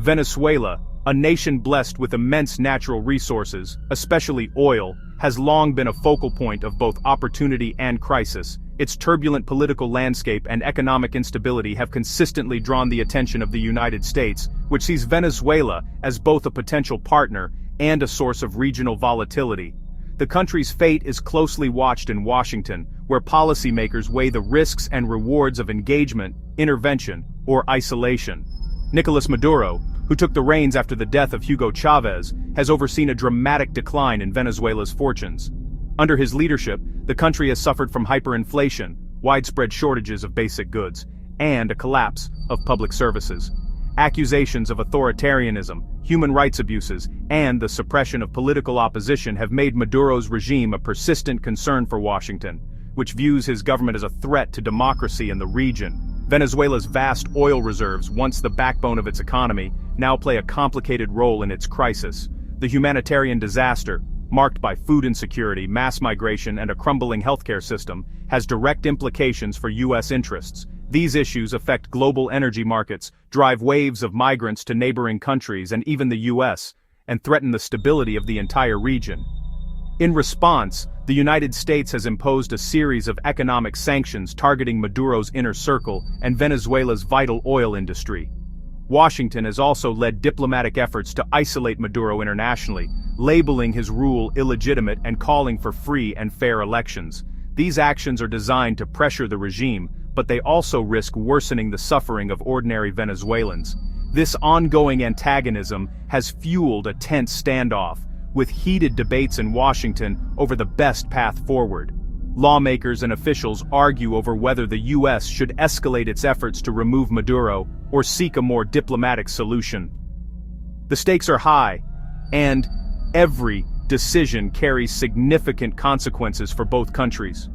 Venezuela, a nation blessed with immense natural resources, especially oil, has long been a focal point of both opportunity and crisis. Its turbulent political landscape and economic instability have consistently drawn the attention of the United States, which sees Venezuela as both a potential partner and a source of regional volatility. The country's fate is closely watched in Washington, where policymakers weigh the risks and rewards of engagement, intervention, or isolation. Nicolás Maduro, who took the reins after the death of Hugo Chavez, has overseen a dramatic decline in Venezuela's fortunes. Under his leadership, the country has suffered from hyperinflation, widespread shortages of basic goods, and a collapse of public services. Accusations of authoritarianism, human rights abuses, and the suppression of political opposition have made Maduro's regime a persistent concern for Washington, which views his government as a threat to democracy in the region. Venezuela's vast oil reserves, once the backbone of its economy, now play a complicated role in its crisis. The humanitarian disaster, marked by food insecurity, mass migration, and a crumbling healthcare system, has direct implications for U.S. interests. These issues affect global energy markets, drive waves of migrants to neighboring countries and even the U.S., and threaten the stability of the entire region. In response, the United States has imposed a series of economic sanctions targeting Maduro's inner circle and Venezuela's vital oil industry. Washington has also led diplomatic efforts to isolate Maduro internationally, labeling his rule illegitimate and calling for free and fair elections. These actions are designed to pressure the regime, but they also risk worsening the suffering of ordinary Venezuelans. This ongoing antagonism has fueled a tense standoff, with heated debates in Washington over the best path forward. Lawmakers and officials argue over whether the U.S. should escalate its efforts to remove Maduro or seek a more diplomatic solution. The stakes are high, and every decision carries significant consequences for both countries.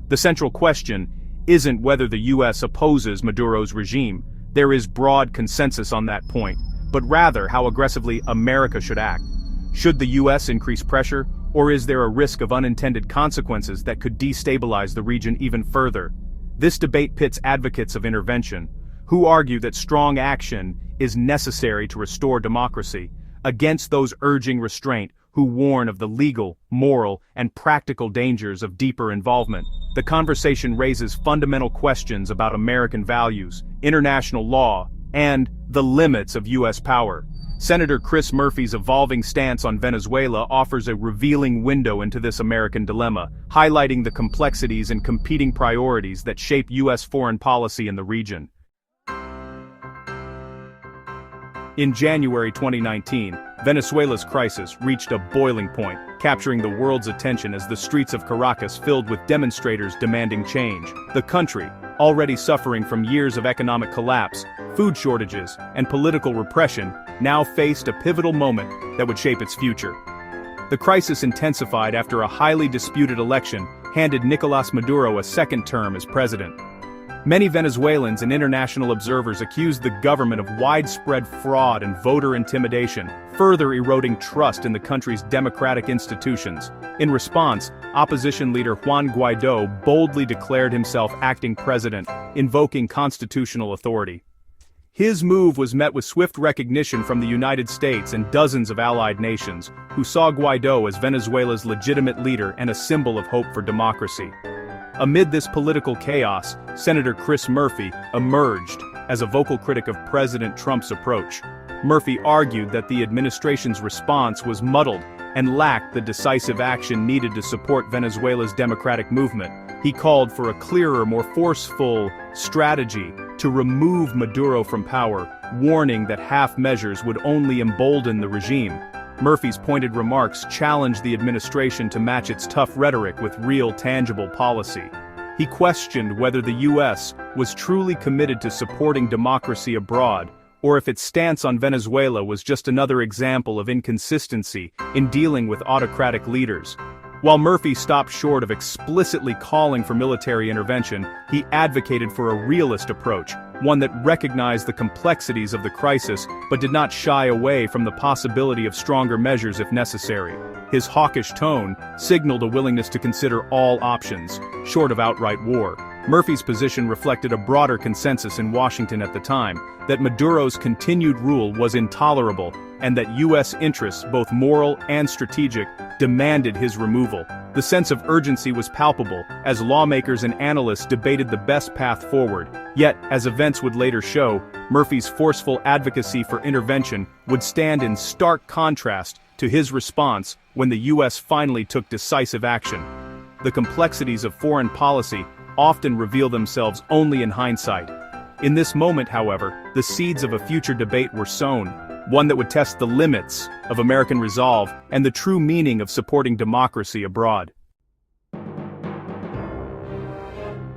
The central question isn't whether the U.S. opposes Maduro's regime. There is broad consensus on that point, but rather how aggressively America should act. Should the U.S. increase pressure, or is there a risk of unintended consequences that could destabilize the region even further? This debate pits advocates of intervention, who argue that strong action is necessary to restore democracy, against those urging restraint, who warn of the legal, moral, and practical dangers of deeper involvement. The conversation raises fundamental questions about American values, international law, and the limits of U.S. power. Senator Chris Murphy's evolving stance on Venezuela offers a revealing window into this American dilemma, highlighting the complexities and competing priorities that shape U.S. foreign policy in the region. In January 2019, Venezuela's crisis reached a boiling point, capturing the world's attention as the streets of Caracas filled with demonstrators demanding change. The country, already suffering from years of economic collapse, food shortages, and political repression, now faced a pivotal moment that would shape its future. The crisis intensified after a highly disputed election handed Nicolás Maduro a second term as president. Many Venezuelans and international observers accused the government of widespread fraud and voter intimidation, further eroding trust in the country's democratic institutions. In response, opposition leader Juan Guaidó boldly declared himself acting president, invoking constitutional authority. His move was met with swift recognition from the United States and dozens of allied nations, who saw Guaidó as Venezuela's legitimate leader and a symbol of hope for democracy. Amid this political chaos, Senator Chris Murphy emerged as a vocal critic of President Trump's approach. Murphy argued that the administration's response was muddled and lacked the decisive action needed to support Venezuela's democratic movement. He called for a clearer, more forceful strategy to remove Maduro from power, warning that half measures would only embolden the regime. Murphy's pointed remarks challenged the administration to match its tough rhetoric with real, tangible policy. He questioned whether the U.S. was truly committed to supporting democracy abroad, or if its stance on Venezuela was just another example of inconsistency in dealing with autocratic leaders. While Murphy stopped short of explicitly calling for military intervention, he advocated for a realist approach, one that recognized the complexities of the crisis but did not shy away from the possibility of stronger measures if necessary. His hawkish tone signaled a willingness to consider all options, short of outright war. Murphy's position reflected a broader consensus in Washington at the time, that Maduro's continued rule was intolerable, and that U.S. interests, both moral and strategic, demanded his removal. The sense of urgency was palpable, as lawmakers and analysts debated the best path forward. Yet, as events would later show, Murphy's forceful advocacy for intervention would stand in stark contrast to his response when the U.S. finally took decisive action. The complexities of foreign policy often reveal themselves only in hindsight. In this moment, however, the seeds of a future debate were sown, one that would test the limits of American resolve and the true meaning of supporting democracy abroad.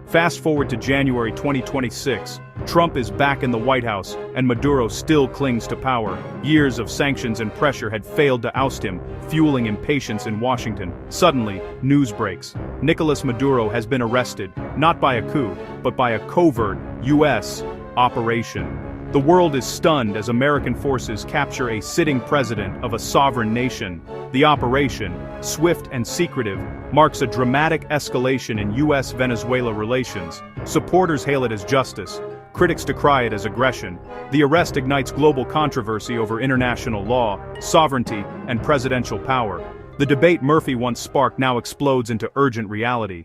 Fast forward to January 2026, Trump is back in the White House, and Maduro still clings to power. Years of sanctions and pressure had failed to oust him, fueling impatience in Washington. Suddenly, news breaks. Nicolás Maduro has been arrested, not by a coup, but by a covert U.S. operation. The world is stunned as American forces capture a sitting president of a sovereign nation. The operation, swift and secretive, marks a dramatic escalation in U.S.-Venezuela relations. Supporters hail it as justice. Critics decry it as aggression. The arrest ignites global controversy over international law, sovereignty, and presidential power. The debate Murphy once sparked now explodes into urgent reality.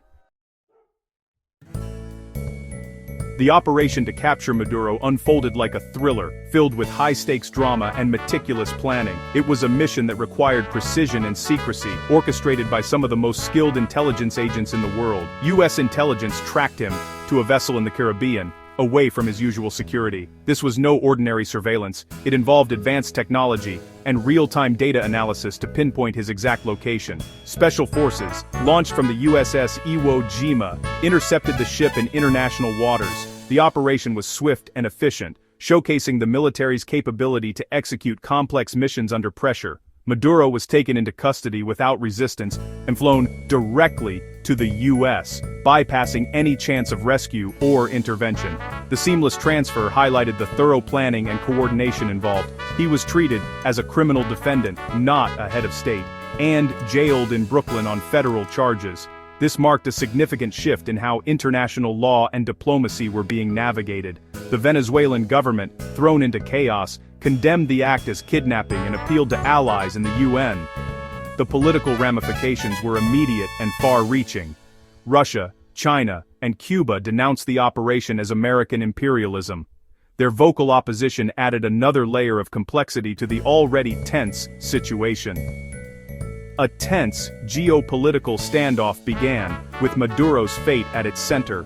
The operation to capture Maduro unfolded like a thriller, filled with high-stakes drama and meticulous planning. It was a mission that required precision and secrecy, orchestrated by some of the most skilled intelligence agents in the world. U.S. intelligence tracked him to a vessel in the Caribbean, away from his usual security. This was no ordinary surveillance. It involved advanced technology and real-time data analysis to pinpoint his exact location. Special forces, launched from the USS Iwo Jima, intercepted the ship in international waters. The operation was swift and efficient, showcasing the military's capability to execute complex missions under pressure. Maduro was taken into custody without resistance and flown directly to the U.S., bypassing any chance of rescue or intervention. The seamless transfer highlighted the thorough planning and coordination involved. He was treated as a criminal defendant, not a head of state, and jailed in Brooklyn on federal charges. This marked a significant shift in how international law and diplomacy were being navigated. The Venezuelan government, thrown into chaos, condemned the act as kidnapping and appealed to allies in the UN. The political ramifications were immediate and far-reaching. Russia, China, and Cuba denounced the operation as American imperialism. Their vocal opposition added another layer of complexity to the already tense situation. A tense, geopolitical standoff began, with Maduro's fate at its center.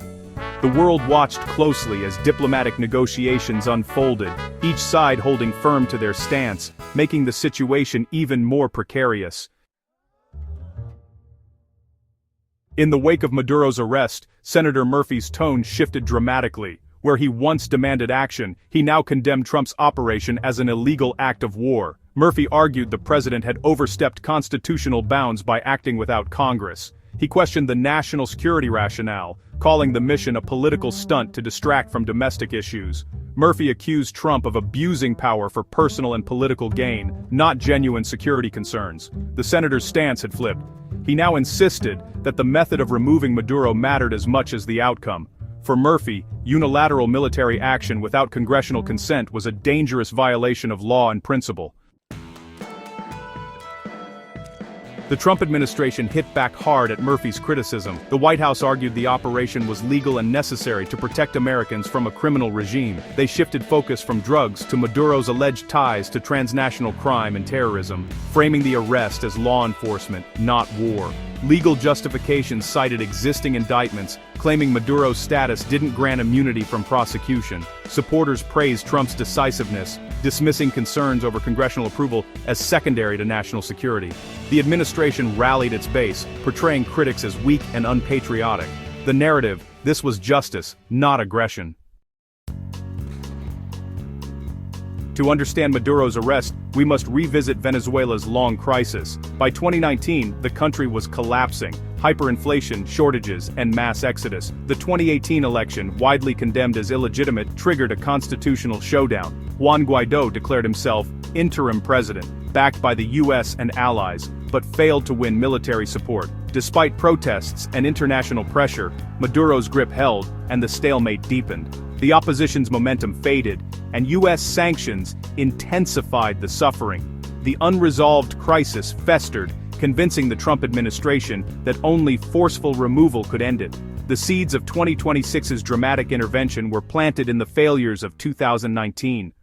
The world watched closely as diplomatic negotiations unfolded, each side holding firm to their stance, making the situation even more precarious. In the wake of Maduro's arrest, Senator Murphy's tone shifted dramatically. Where he once demanded action, he now condemned Trump's operation as an illegal act of war. Murphy argued the president had overstepped constitutional bounds by acting without Congress. He questioned the national security rationale, calling the mission a political stunt to distract from domestic issues. Murphy accused Trump of abusing power for personal and political gain, not genuine security concerns. The senator's stance had flipped. He now insisted that the method of removing Maduro mattered as much as the outcome. For Murphy, unilateral military action without congressional consent was a dangerous violation of law and principle. The Trump administration hit back hard at Murphy's criticism. The White House argued the operation was legal and necessary to protect Americans from a criminal regime. They shifted focus from drugs to Maduro's alleged ties to transnational crime and terrorism, framing the arrest as law enforcement, not war. Legal justifications cited existing indictments, claiming Maduro's status didn't grant immunity from prosecution. Supporters praised Trump's decisiveness, dismissing concerns over congressional approval as secondary to national security. The administration rallied its base, portraying critics as weak and unpatriotic. The narrative: this was justice, not aggression. To understand Maduro's arrest, we must revisit Venezuela's long crisis. By 2019, the country was collapsing. Hyperinflation, shortages, and mass exodus. The 2018 election, widely condemned as illegitimate, triggered a constitutional showdown. Juan Guaidó declared himself interim president, backed by the US and allies, but failed to win military support. Despite protests and international pressure, Maduro's grip held, and the stalemate deepened. The opposition's momentum faded, and US sanctions intensified the suffering. The unresolved crisis festered, convincing the Trump administration that only forceful removal could end it. The seeds of 2026's dramatic intervention were planted in the failures of 2019.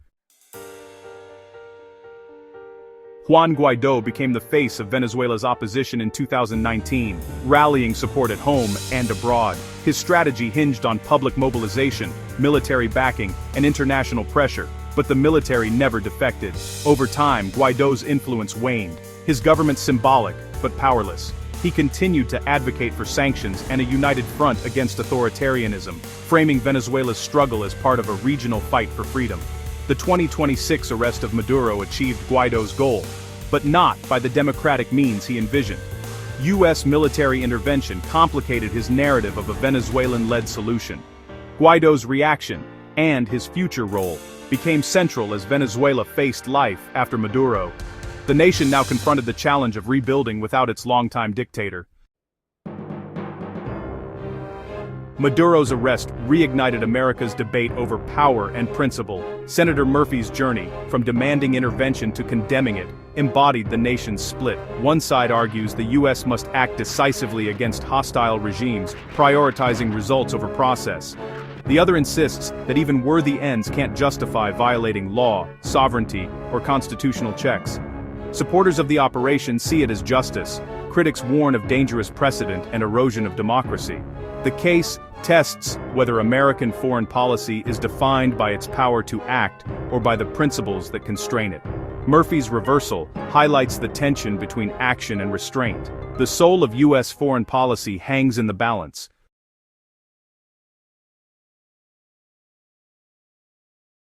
Juan Guaidó became the face of Venezuela's opposition in 2019, rallying support at home and abroad. His strategy hinged on public mobilization, military backing, and international pressure, but the military never defected. Over time, Guaidó's influence waned, his government symbolic, but powerless. He continued to advocate for sanctions and a united front against authoritarianism, framing Venezuela's struggle as part of a regional fight for freedom. The 2026 arrest of Maduro achieved Guaidó's goal, but not by the democratic means he envisioned. US military intervention complicated his narrative of a Venezuelan-led solution. Guaidó's reaction, and his future role, became central as Venezuela faced life after Maduro. The nation now confronted the challenge of rebuilding without its longtime dictator. Maduro's arrest reignited America's debate over power and principle. Senator Murphy's journey, from demanding intervention to condemning it, embodied the nation's split. One side argues the US must act decisively against hostile regimes, prioritizing results over process. The other insists that even worthy ends can't justify violating law, sovereignty, or constitutional checks. Supporters of the operation see it as justice. Critics warn of dangerous precedent and erosion of democracy. The case tests whether American foreign policy is defined by its power to act or by the principles that constrain it. Murphy's reversal highlights the tension between action and restraint. The soul of US foreign policy hangs in the balance.